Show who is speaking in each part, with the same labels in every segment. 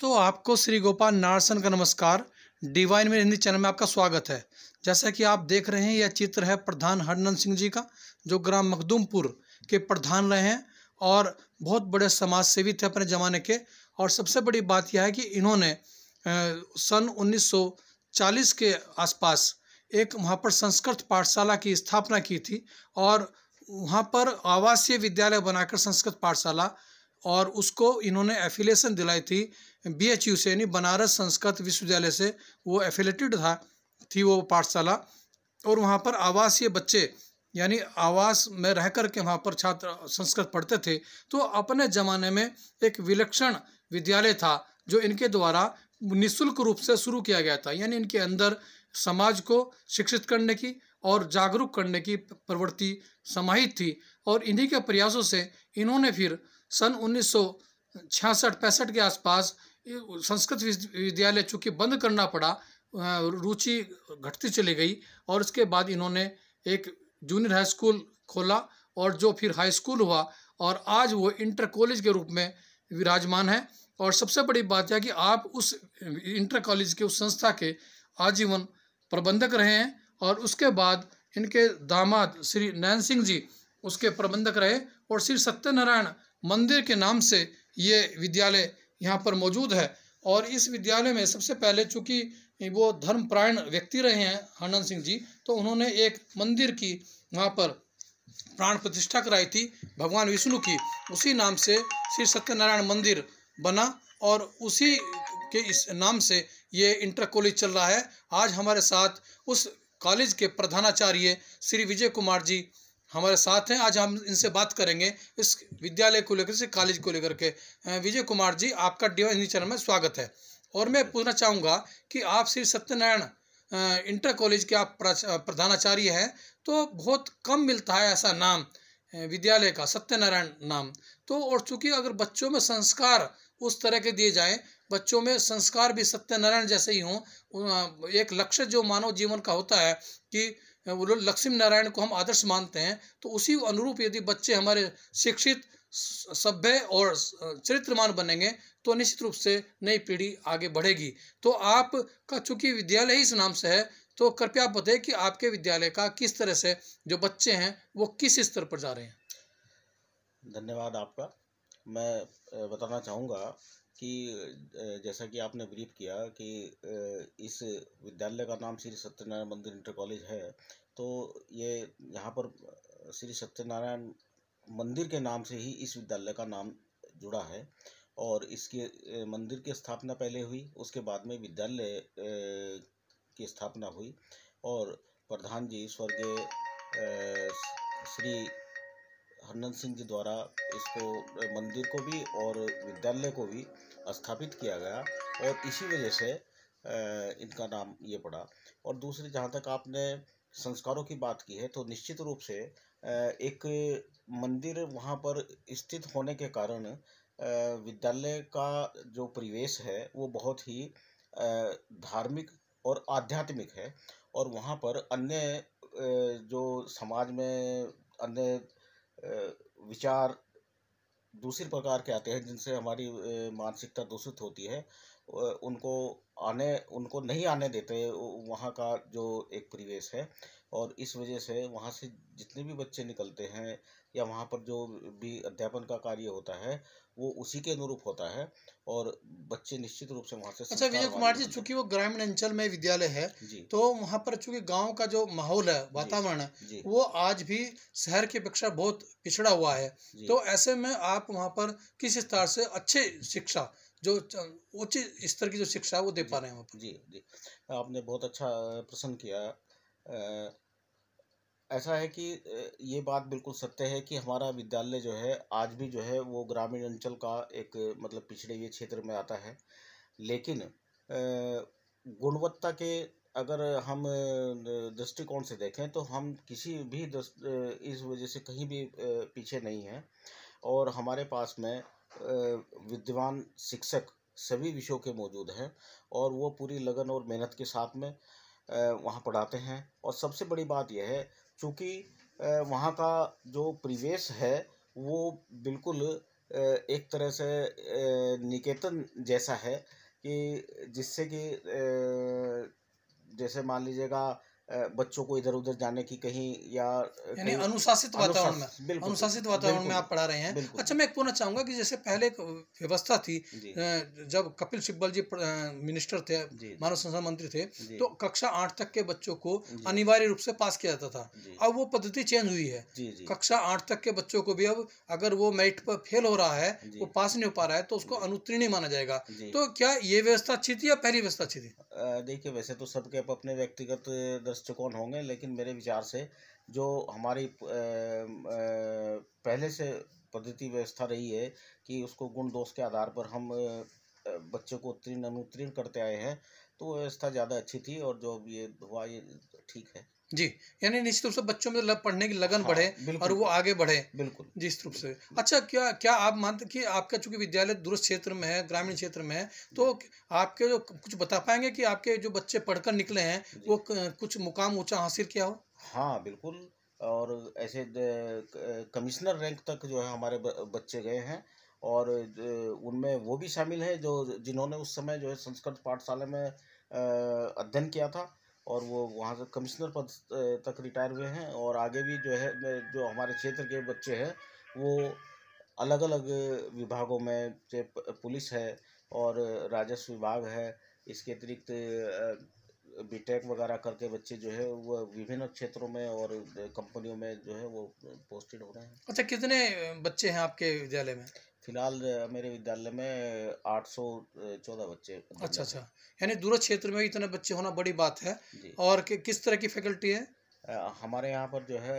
Speaker 1: दोस्तों, आपको श्री गोपाल नारसन का नमस्कार। डिवाइन में हिंदी चैनल में आपका स्वागत है। जैसा कि आप देख रहे हैं, यह चित्र है प्रधान हरनंद सिंह जी का, जो ग्राम मखदूमपुर के प्रधान रहे हैं और बहुत बड़े समाज सेवी थे अपने ज़माने के। और सबसे बड़ी बात यह है कि इन्होंने सन 1940 के आसपास एक वहाँ पर संस्कृत पाठशाला की स्थापना की थी और वहाँ पर आवासीय विद्यालय बनाकर संस्कृत पाठशाला, और उसको इन्होंने एफिलिएशन दिलाई थी BHU से, यानी बनारस संस्कृत विश्वविद्यालय से वो एफिलेटेड थी वो पाठशाला। और वहाँ पर आवासीय बच्चे यानी आवास में रह कर के वहाँ पर छात्र संस्कृत पढ़ते थे। तो अपने ज़माने में एक विलक्षण विद्यालय था जो इनके द्वारा निःशुल्क रूप से शुरू किया गया था। यानी इनके अंदर समाज को शिक्षित करने की और जागरूक करने की प्रवृत्ति समाहित थी। और इन्हीं के प्रयासों से इन्होंने फिर सन 1966-65 के आसपास संस्कृत विद्यालय चूँकि बंद करना पड़ा, रुचि घटती चली गई, और उसके बाद इन्होंने एक जूनियर हाई स्कूल खोला और जो फिर हाई स्कूल हुआ, और आज वो इंटर कॉलेज के रूप में विराजमान है। और सबसे बड़ी बात यह कि आप उस इंटर कॉलेज के उस संस्था के आजीवन प्रबंधक रहे हैं, और उसके बाद इनके दामाद श्री नैन सिंह जी उसके प्रबंधक रहे। और श्री सत्यनारायण मंदिर के नाम से ये विद्यालय यहाँ पर मौजूद है। और इस विद्यालय में सबसे पहले, चूँकि वो धर्मपरायण व्यक्ति रहे हैं हरनंद सिंह जी, तो उन्होंने एक मंदिर की वहाँ पर प्राण प्रतिष्ठा कराई थी भगवान विष्णु की। उसी नाम से श्री सत्यनारायण मंदिर बना और उसी के इस नाम से ये इंटर कॉलेज चल रहा है। आज हमारे साथ उस कॉलेज के प्रधानाचार्य श्री विजय कुमार जी हमारे साथ हैं। आज हम इनसे बात करेंगे इस विद्यालय को लेकर, इस कॉलेज को लेकर के। विजय कुमार जी, आपका डिवाइन हिंदी चैनल में स्वागत है। और मैं पूछना चाहूँगा कि आप श्री सत्यनारायण इंटर कॉलेज के आप प्रधानाचार्य हैं, तो बहुत कम मिलता है ऐसा नाम विद्यालय का, सत्यनारायण नाम। तो और चूँकि अगर बच्चों में संस्कार उस तरह के दिए जाएं, बच्चों में संस्कार भी सत्यनारायण जैसे ही हों, एक लक्ष्य जो मानव जीवन का होता है कि वो लोग लक्ष्मी नारायण को हम आदर्श मानते हैं, तो उसी अनुरूप यदि बच्चे हमारे शिक्षित, सभ्य और चरित्रमान बनेंगे तो निश्चित रूप से नई पीढ़ी आगे बढ़ेगी। तो आपका चूँकि विद्यालय ही इस नाम से है, तो कृपया बताएं कि आपके विद्यालय का किस तरह से जो बच्चे हैं वो किस स्तर पर जा रहे हैं।
Speaker 2: धन्यवाद आपका। मैं बताना चाहूँगा कि जैसा कि आपने ब्रीफ किया कि इस विद्यालय का नाम श्री सत्यनारायण मंदिर इंटर कॉलेज है, तो ये यहाँ पर श्री सत्यनारायण मंदिर के नाम से ही इस विद्यालय का नाम जुड़ा है। और इसके मंदिर की स्थापना पहले हुई, उसके बाद में विद्यालय की स्थापना हुई, और प्रधान जी स्वर्गीय श्री हरनंद सिंह जी द्वारा इसको, मंदिर को भी और विद्यालय को भी स्थापित किया गया, और इसी वजह से इनका नाम ये पड़ा। और दूसरी, जहाँ तक आपने संस्कारों की बात की है, तो निश्चित रूप से एक मंदिर वहाँ पर स्थित होने के कारण विद्यालय का जो परिवेश है वो बहुत ही धार्मिक और आध्यात्मिक है। और वहाँ पर अन्य जो समाज में अन्य विचार दूसरे प्रकार के आते हैं जिनसे हमारी मानसिकता दूषित होती है, उनको नहीं आने देते वहाँ का जो एक परिवेश है। और इस वजह से वहाँ से जितने भी बच्चे निकलते हैं या वहाँ पर जो भी अध्यापन का कार्य होता है वो उसी के अनुरूप होता है, और बच्चे निश्चित रूप से वहाँ से।
Speaker 1: अच्छा विजय कुमार जी, चूंकि वो ग्रामीण अंचल में विद्यालय है, तो वहाँ पर चूंकि गांव का जो माहौल है, वातावरण है, वो आज भी शहर की अपेक्षा बहुत पिछड़ा हुआ है। तो ऐसे में आप वहाँ पर किस स्तर से अच्छे शिक्षा, जो उच्च स्तर की जो शिक्षा है वो दे पा रहे हैं वहाँ पर?
Speaker 2: जी, आपने बहुत अच्छा प्रश्न किया। ऐसा है कि ये बात बिल्कुल सत्य है कि हमारा विद्यालय जो है आज भी जो है वो ग्रामीण अंचल का एक मतलब पिछड़े हुए क्षेत्र में आता है। लेकिन गुणवत्ता के अगर हम दृष्टिकोण से देखें तो हम किसी भी इस वजह से कहीं भी पीछे नहीं हैं। और हमारे पास में विद्वान शिक्षक सभी विषयों के मौजूद हैं, और वो पूरी लगन और मेहनत के साथ में वहाँ पढ़ाते हैं। और सबसे बड़ी बात यह है, चूँकि वहाँ का जो परिवेश है वो बिल्कुल एक तरह से निकेतन जैसा है कि जिससे कि जैसे मान लीजिएगा बच्चों को इधर उधर जाने की कहीं या
Speaker 1: यानी
Speaker 2: कहीं
Speaker 1: अनुशासित वातावरण में,
Speaker 2: बिल्कुल
Speaker 1: अनुशासित वातावरण में आप पढ़ा रहे हैं।
Speaker 2: बिल्कुल।
Speaker 1: अच्छा, मैं एक पूछना चाहूंगा कि जैसे पहले एक व्यवस्था थी,
Speaker 2: जी
Speaker 1: जब कपिल सिब्बल जी मिनिस्टर थे,
Speaker 2: जी
Speaker 1: मानव संसाधन मंत्री थे,
Speaker 2: जी
Speaker 1: तो कक्षा 8 तक के बच्चों को
Speaker 2: जी
Speaker 1: अनिवार्य रूप से पास किया जाता था।
Speaker 2: जी
Speaker 1: अब वो पद्धति चेंज हुई है,
Speaker 2: जी जी
Speaker 1: कक्षा 8 तक के बच्चों को भी अब अगर वो मेरिट पर फेल हो रहा है,
Speaker 2: जी
Speaker 1: वो पास नहीं हो पा रहा है, तो उसको
Speaker 2: जी
Speaker 1: अनुत्तीर्ण माना जाएगा।
Speaker 2: जी।
Speaker 1: तो क्या ये व्यवस्था अच्छी थी या पहली व्यवस्था अच्छी थी?
Speaker 2: देखिए, वैसे तो सबके अपने व्यक्तिगत दृष्टिकोण होंगे, लेकिन मेरे विचार से जो हमारी पहले से पद्धति व्यवस्था रही है कि उसको गुण दोष के आधार पर हम बच्चों को उत्तीर्ण अनुत्तीर्ण करते आए हैं, तो वो व्यवस्था ज़्यादा अच्छी थी। और जो अब ये हुआ ये ठीक है।
Speaker 1: जी, यानी निश्चित रूप से बच्चों में पढ़ने की लगन
Speaker 2: हाँ
Speaker 1: बढ़े और
Speaker 2: बिल्कुल
Speaker 1: वो आगे बढ़े।
Speaker 2: बिल्कुल
Speaker 1: निश्चित रूप से।
Speaker 2: बिल्कुल।
Speaker 1: अच्छा, क्या क्या आप मानते हैं कि आपका चूंकि विद्यालय दूरस्थ क्षेत्र में है, ग्रामीण क्षेत्र में है, तो आपके जो कुछ बता पाएंगे कि आपके जो बच्चे पढ़कर निकले हैं
Speaker 2: जी
Speaker 1: वो कुछ मुकाम ऊंचा हासिल किया हो?
Speaker 2: हाँ बिल्कुल। और ऐसे कमिश्नर रैंक तक जो है हमारे बच्चे गए हैं। और उनमें वो भी शामिल है जो जिन्होंने उस समय जो है संस्कृत पाठशाला में अध्ययन किया था, और वो वहाँ से कमिश्नर पद तक रिटायर हुए हैं। और आगे भी जो है जो हमारे क्षेत्र के बच्चे हैं वो अलग अलग विभागों में, चाहे पुलिस है और राजस्व विभाग है, इसके अतिरिक्त बीटेक वगैरह करके बच्चे जो है वो विभिन्न क्षेत्रों में और कंपनियों में जो है वो पोस्टेड हो रहे हैं।
Speaker 1: अच्छा, कितने बच्चे हैं आपके विद्यालय में?
Speaker 2: फिलहाल मेरे विद्यालय में 814 बच्चे
Speaker 1: अच्छा
Speaker 2: अध्ययनरत
Speaker 1: अच्छा,
Speaker 2: हैं।
Speaker 1: यानी दूरस्थ क्षेत्र में इतने बच्चे होना बड़ी बात है।
Speaker 2: जी
Speaker 1: और किस तरह की फैकल्टी है?
Speaker 2: हमारे यहाँ पर जो है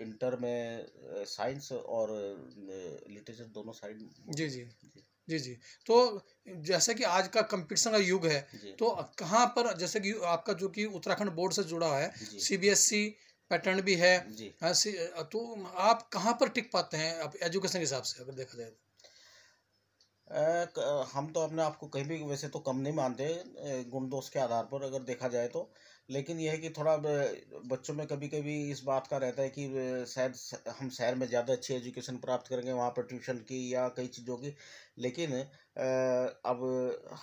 Speaker 2: इंटर में साइंस और लिटरेचर दोनों साइड
Speaker 1: जी
Speaker 2: मौजूद
Speaker 1: जी
Speaker 2: है। जी
Speaker 1: जी जी। तो जैसे कि आज का कंपटीशन का युग है,
Speaker 2: जी
Speaker 1: तो कहाँ पर, जैसे कि आपका जो कि उत्तराखंड बोर्ड से जुड़ा है,
Speaker 2: जी
Speaker 1: सीबीएसई पैटर्न भी है,
Speaker 2: जी।
Speaker 1: तो आप कहाँ पर टिक पाते हैं अब एजुकेशन के हिसाब से अगर देखा जाए तो?
Speaker 2: हम तो अपने आप को कहीं भी वैसे तो कम नहीं मानते गुण दोष के आधार पर अगर देखा जाए तो। लेकिन यह है कि थोड़ा बच्चों में कभी कभी इस बात का रहता है कि शायद हम शहर में ज़्यादा अच्छी एजुकेशन प्राप्त करेंगे वहाँ पर ट्यूशन की या कई चीज़ों की। लेकिन अब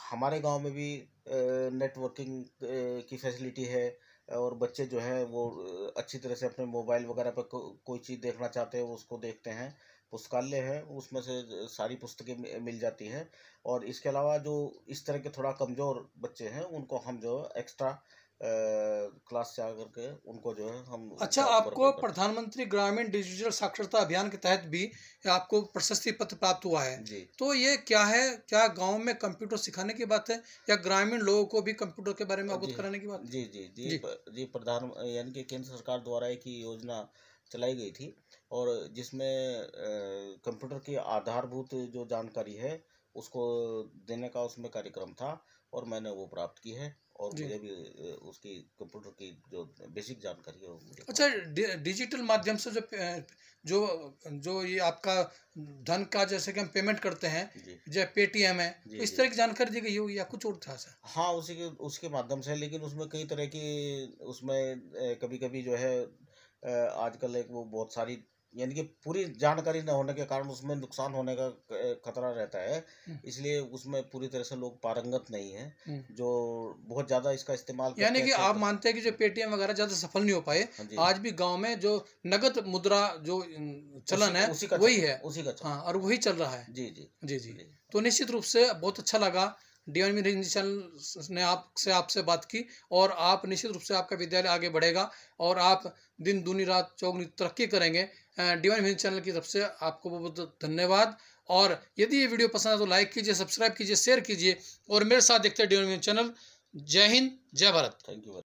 Speaker 2: हमारे गांव में भी नेटवर्किंग की फैसिलिटी है। और बच्चे जो हैं वो अच्छी तरह से अपने मोबाइल वगैरह पर कोई चीज़ देखना चाहते हैं वो उसको देखते हैं। पुस्तकालय है उसमें से सारी पुस्तकें मिल जाती हैं। और इसके अलावा जो इस तरह के थोड़ा कमज़ोर बच्चे हैं उनको हम जो एक्स्ट्रा क्लास से आकर के उनको जो है हम
Speaker 1: अच्छा,
Speaker 2: उनका
Speaker 1: आपको
Speaker 2: भरपाई करते
Speaker 1: प्रधानमंत्री ग्रामीण डिजिटल साक्षरता अभियान के तहत भी आपको प्रशस्ति पत्र प्राप्त हुआ है।
Speaker 2: हैं। जी
Speaker 1: तो ये क्या है? क्या गांव में कंप्यूटर सिखाने की बात है या ग्रामीण लोगों को भी कंप्यूटर के बारे में
Speaker 2: जी
Speaker 1: अवगत कराने की बात है?
Speaker 2: जी जी जी
Speaker 1: जी
Speaker 2: जी प्रधान यानी कि केंद्र सरकार द्वारा एक योजना चलाई गई थी। और जिसमें कंप्यूटर की आधारभूत जो जानकारी है उसको देने का उसमें कार्यक्रम था। और मैंने वो प्राप्त की है। और
Speaker 1: जी।
Speaker 2: मुझे भी उसकी कंप्यूटर की जो बेसिक जानकारी है वो मुझे
Speaker 1: अच्छा, डिजिटल माध्यम से जो जो ये आपका धन का जैसे कि हम पेमेंट करते हैं,
Speaker 2: जी
Speaker 1: जैसे पेटीएम है,
Speaker 2: जी
Speaker 1: तो इस
Speaker 2: जी।
Speaker 1: तरह की जानकारी दी गई होगी या कुछ और था सर?
Speaker 2: हाँ उसी के उसके माध्यम से। लेकिन उसमें कई तरह की उसमें कभी कभी जो है आजकल एक वो बहुत सारी यानी कि पूरी जानकारी न होने के कारण उसमें नुकसान होने का खतरा रहता है।
Speaker 1: हम्म,
Speaker 2: इसलिए उसमें पूरी तरह से लोग पारंगत नहीं हैं
Speaker 1: हम्म।
Speaker 2: जो बहुत ज़्यादा इसका इस्तेमाल
Speaker 1: यानी
Speaker 2: करते
Speaker 1: कि
Speaker 2: हैं
Speaker 1: आप मानते हैं कि जो पेटीएम वगैरह ज़्यादा सफल नहीं हो पाए,
Speaker 2: हाँ जी
Speaker 1: आज भी गांव में जो नगद मुद्रा जो चलन है
Speaker 2: उसी का
Speaker 1: वही
Speaker 2: चल
Speaker 1: है।
Speaker 2: उसी का चल
Speaker 1: हाँ, और वही चल रहा है।
Speaker 2: जी जी
Speaker 1: जी जी।
Speaker 2: जी
Speaker 1: तो निश्चित रूप से बहुत अच्छा लगा, डीएन में हिंदी चैनल ने आपसे बात की, और आप निश्चित रूप से आपका विद्यालय आगे बढ़ेगा और आप दिन दूनी रात चौगुनी तरक्की करेंगे। डीएन हिंदी चैनल की तरफ से आपको बहुत बहुत धन्यवाद। और यदि ये वीडियो पसंद है तो लाइक कीजिए, सब्सक्राइब कीजिए, शेयर कीजिए और मेरे साथ देखते हैं डीएन चैनल। जय हिंद, जय भारत।
Speaker 2: Thank you.